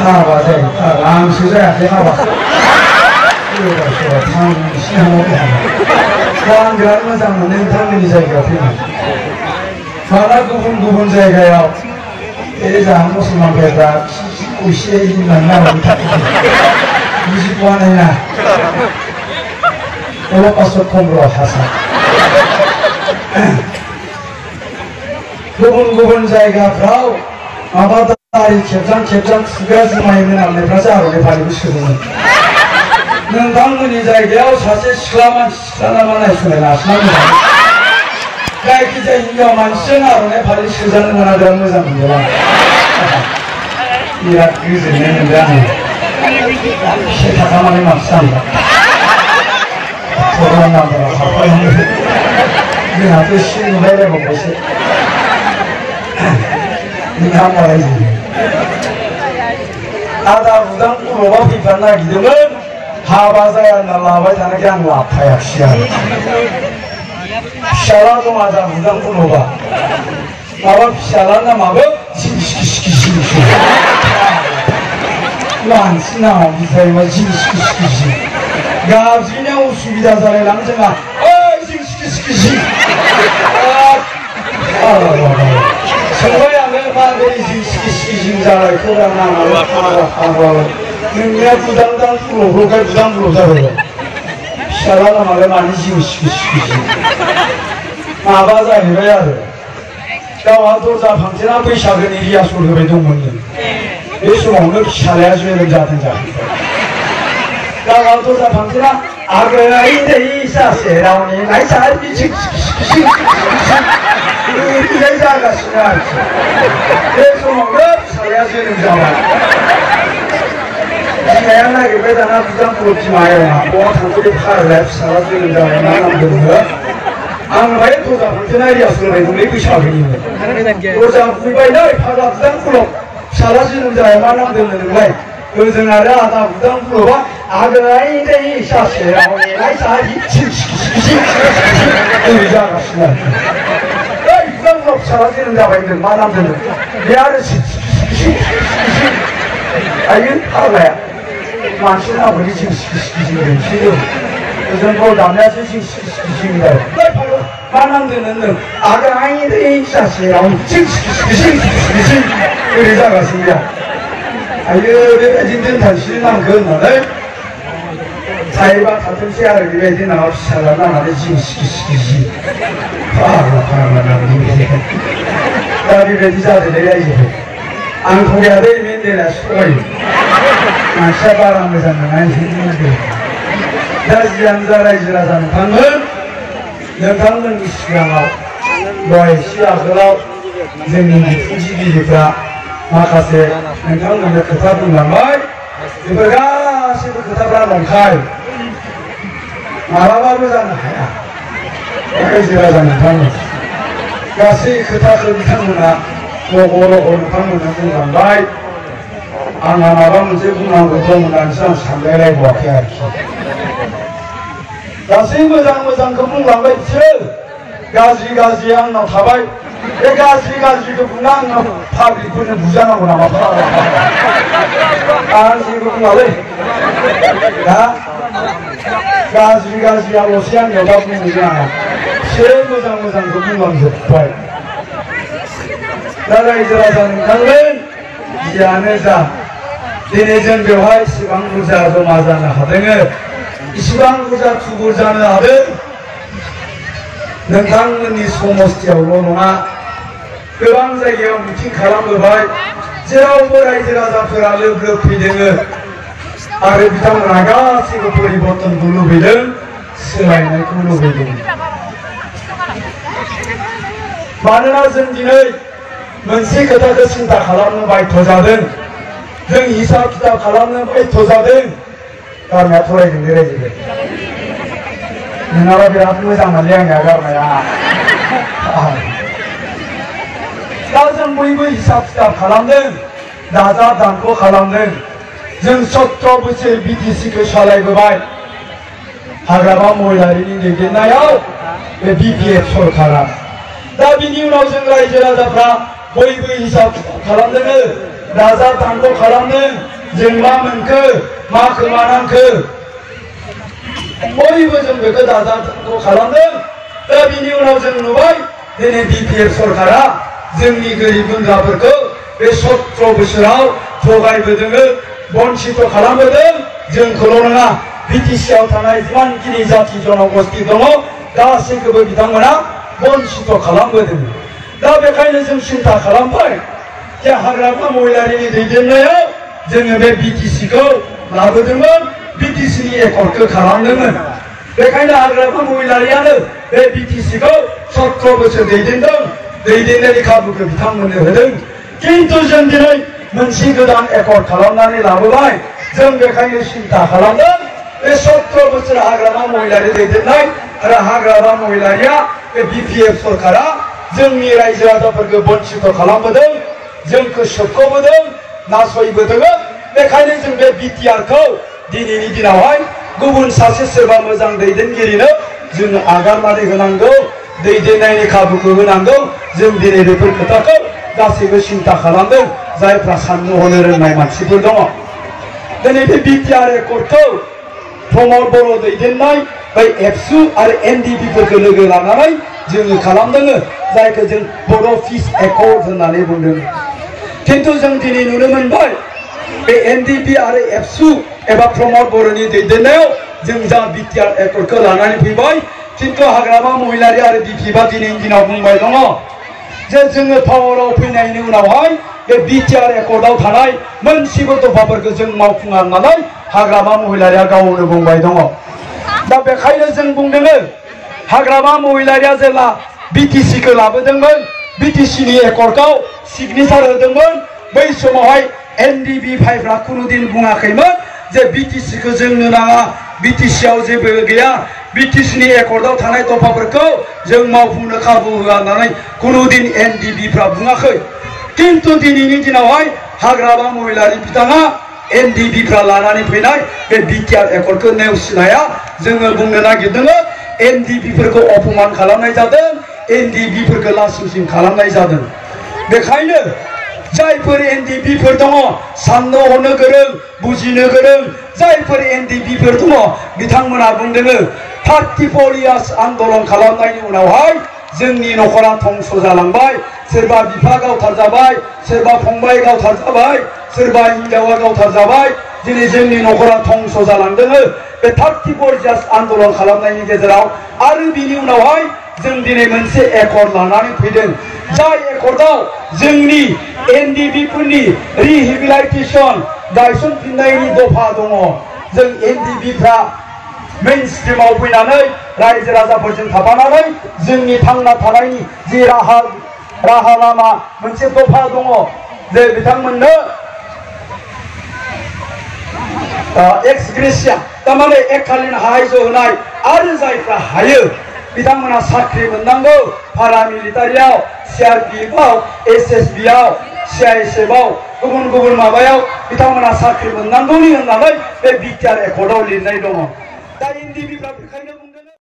हाबाथाय आंसो जायाखै हाबा सोरबा सोरबा थांसि हाबाखै हाबा आं बिराद मोजां मोनो नोंथांमोननि जायगायाव फैनानै माला गुबुन गुबुन जायगायाव बे जोंहा मुसलमानफोरा खौसे होननानै नामानि थाखाय बुजिख'वानाय ना हल'कस्ट खमब्र हासा गुबुन गुबुन जायगाफ्राव माबा दारि खेबजां खेबजां खुगा जुमाय मोनामनायफ्रासो आर'नाइ फालिखौ सोदोंमोन नोंथांमोननि जायगायाव सासे सिख्ला मानसि सिख्ला नामा नायस'नाय लासिना मोजां जायखिजाया हिनजाव मानसिजों आर'नाइ फालि सोजानो मोना बिराद मोजां मोनदों आं बिराद गोजोननाय मोनदों आङो 1 थाखा माने मानसि जानो खर'ना नाम्बाराव हाबफायावनो जोंहाथ' एसे नुलायलायबावबायसो नोंथाङा रायजो आदा बुदां खर'बा फैफानो नागिरदोंमोन हाबा जाया होनना लाबाय थानायखाय आं लाफायाखिसै आरो फिसाला दं आदा बुदां खर'बा माबा फिसाला नामाबो मानसि नामा बिथायमा जिनिस गाज्रिनायाव उसुबिदा जालायलाङो जोंहा सोंबाय आङो माबोरै जिं जालायखौ नाङाबो फाग्लालाय नोंनिया बुदां फुल'फ्रावखाय बुदां फुल' जाबाय फिसाला नामालाय मानि जिं माबा जाहैबाय आरो गावहा दरजा फांथेना बैसागोनि रिहार्सल होबाय दंमोननो बे समावनो फिसालाया जोनोम जादों जाहैबाय गावहा दरजा फांथेना आगै दै सासे रावनि नायसारि बिलाइ जागासिनो आरोखि बे समावनो फिसालाया जोनोम जाबाय बिमाया नागिरबाय दाना बुदां फुल बिमाया बहा थांखो फारलाया फिसाला जोनोम जाबाय मा नाम दोननो आं बाहाय दरजा फांथेना रिहार्सल होबाय दंलै बैसागोनिनो दरजा बुबायलै फाग्ला बुदां फुलाव फिसाला जोनोम जाबाय मा नाम दोननो नोंलाय ओजों आरो आदा बुदां फुलबा आगै दै सासे रावनि नायसारि ओरै जागासिनो आरो बुदां फुलाव फिसाला जोनोम जाबाय होनदों मा नाम दोननो बे आरो आयो फाग्लाया मानसि नामखौनो जिं दोनसैयो ओजों गाव दामनायासो जिं जाबाय मा नाम दोननो होनदों आगै दै सासे रावनि ओरै जागासिनो गैया आयो बेबायदिनो दोनथांसै नामखौ होननानै थायोबा थाथोंसै आरो बेबायदि नामा फिसाला नांनानै जिं फाग्ला नामनि दा बेबायदि जादोंलै रायजोखौ आंथ' गैयालै मेन्देला सहायो मानसिया बारा मोजां नङा दा जियानो जा रायजो राजा नोंथांमोननि सिगाङाव दहाय एसे आगोलाव जोंनि फुजिगिरिफ्रा माखासे नोंथांमोननो खोथा बुंलांबाय बेफोर गासैबो खोथाफ्रा नंखाय मालाबाबो जानो हाया रायजो राजा नोंथांमोन गासै खोथाखौ बिथांमोना रग' नोंथांमोननो बुंलांबाय आंहा माबा मोनसे बुंनांगौ दं होननानैसो आं सानलायलायबावाखै आरोखि गासै मोजांखौ बुंलांबाय बिसोर गाज्रि आंनाव थाबाय बे गाज्रिखौ बुंना आंनाव पाब्लिकफोरनो बुजानांगौ नामा आं जेबो बुङालै दा गाज्रियाल'सै आंनियाव दा बुंनो नाङा बिसोरो मोजांखौ बुंलांजोब्बाय दा रायजो राजा नोंथांमोन जियानो जा दिनै जों बेवहाय इसिबां बुरजा जमा जानो हादों इसिबां बुरजा थुबुर जानो हादों नोंथांमोननि समस्थियावल' नङा गोबां जायगायाव मिटिं खालामबोबाय जेरावबो रायजो राजाफोरा लोगो फैदों आरो बिथांमोना गासैबो परिबर्तनखौ लुबैदों सोलायनायखौ लुबैदों मानोना जों दिनै मोनसे खोथाखौ सिन्था खालामनो बाध्य जादों जों हिसाब खिथाब खालामनो बाध्य जादों गारनाया फरायदोंलै रायजो नोंनाबा बिराद मोजां मोनलै आंनिया गारनाया दा जों बयबो हिसाब खिथाब खालामदों दाजाब दानख' खालामदों जों 17 बोसोर बिटिसिखौ सालायबोबाय हाग्रामा महिलारिनि दैदेननायाव बे बिपिएफ सरकारा दा बिनि उनाव जों रायजो राजाफ्रा बयबो हिसाब खिथाब खालामदों दाजाब दानख' खालामदों जों मा मोनखो मा खोमानांखो बयबो जों बेखौ दाजाब दानख' खालामदों दा बिनि उनाव जों नुबाय दिनै बिपिएफ सरकारा जोंनि गोरिब गुन्द्राफोरखौ बे 17 बोसोराव थगायबोदों बन्चित खालामबोदों जोंखौल' नङा बिटिसिआव थानाय जिमानखिनि जाथि जनगोष्ठी दङ गासैखौबो बिथांमोना बन्चित खालामबोदों दा बेखायनो जों सिन्था खालामबाय जे हाग्रामा महिलारिनि दैदेननायाव जोङो बे बिटिसिखौ लाबोदोंमोन बिटिसिनि एकर्डखौ खालामदोंमोन बेखायनो हाग्रामा महिलारियानो बे बिटिसिखौ 17 बोसोर दैदेनदों दैदेननायनि खाबुखौ बिथांमोननो होदों किन्तु जों दिनै मोनसे गोदान एकर्ड खालामनानै लाबोबाय जों बेखायनो सिन्था खालामदों बे 17 बोसोर हाग्रामा महिलारि दैदेननाय आरो हाग्रामा महिलारिया बे बिपिएफ सरकारा जोंनि रायजो राजाफोरखौ बन्चित खालामबोदों जोंखौ सोबख'बोदों नासयबोदों बेखायनो जों बे बिटिआरखौ दिनैनि दिनावहाय गुबुन सासे सोरबा मोजां दैदेनगिरिनो जों आगारनानै होनांगौ दैदेननायनि खाबुखौ होनांगौ जों दिनै बेफोर खोथाखौ गासैबो सिन्था खालामदों जायफ्रा साननो हनो रोंनाय मानसिफोर दङ दिनै बे बिटिआर एकर्डखौ प्रमद बर' दैदेननाय बै एबसु आरो एनडिपिफोरखौ लोगो लानानै जोङो खालामदों जायखौ जों बर' पिस एकर्ड होननानै बुंदों किन्तु जों दिनै नुनो मोनबाय बे एनडिपि आरो एबसु एबा प्रमद बर'नि दैदेननायाव जों जा बिटिआर एकर्डखौ लानानै फैबाय किन्तु हाग्रामा महिलारि आरो बिपिएफआ दिनैनि दिनाव बुंबाय दङ जे जोङो पावाराव फैनायनि उनावहाय बे बिटिआर एकर्डआव थानाय मोनसेबो दफाफोरखौ जों मावफुङा होननानै हाग्रामा महिलारिया गावनो बुंबाय दङ दा बेखायनो जों बुंदों हाग्रामा महिलारिया जेब्ला बिटिसिखौ लाबोदोंमोन बिटिसिनि एकर्डखौ सिगनेचार होदोंमोन बै समावहाय एनडिपि फाइफ्रा खुनुदिन बुङाखैमोन जे बिटिसिखौ जोंनो नाङा बिटिसिआव जेबो गैया बिटिसिनि एकर्डआव थानाय दफाफोरखौ जों मावफुंनो खाबु होआ होननानै खुनुदिन एनडिपिफ्रा बुङाखै किन्तु दिनैनि दिनावहाय हाग्रामा महिलारि बिथाङा एनडिपिफ्रा लानानै फैनाय बे बिटिआर एकर्डखौ नेवसिनाया जोङो बुंनो नागिरदों एनडिपिफोरखौ अपमान खालामनाय जादों एनडिपिफोरखौ लासिंसिं खालामनाय जादों बेखायनो जायफोर एनडिपिफोर दङ साननो हनो गोरों बुजिनो गोरों जायफोर एनडिपिफोर दङ बिथांमोना बुंदों 34 इयार्स आन्दलन खालामनायनि उनावहाय जोंनि नखरा धंस जालांबाय सोरबा बिफा गावथारजाबाय सोरबा फंबाय गावथारजाबाय सोरबा हिनजावा गावथारजाबाय दिनै जोंनि नखरा धंस जालांदों बे 34 इयार्स आन्दलन खालामनायनि गेजेराव आरो बिनि उनावहाय जों दिनै मोनसे एकर्ड लानानै फैदों जाय एकर्डआव जोंनि एनडिपिफोरनि रिहेबिलिटेसन गायसनफिननायनि दफा दङ जों एनडिपिफ्रा मेन स्ट्रिमाव फैनानै रायजो राजाफोरजों थाफानानै जोंनि थांना थानायनि जि राहा लामा मोनसे दफा दङ जे बिथांमोननो एक्स ग्रेसिया तारमाने एककालीन हायज होनाय आरो जायफ्रा हायो बिथांमोना साख्रि मोननांगौ पारामिलिटारियाव सिआरपिएफआव एसएसबिआव सिआइएसएफआव गुबुन गुबुन माबायाव बिथांमोना साख्रि मोननांगौनि होननानै बे बिटिआर एकर्डआव लिरनाय दङ दा एनडिपिफ्रा बेखायनो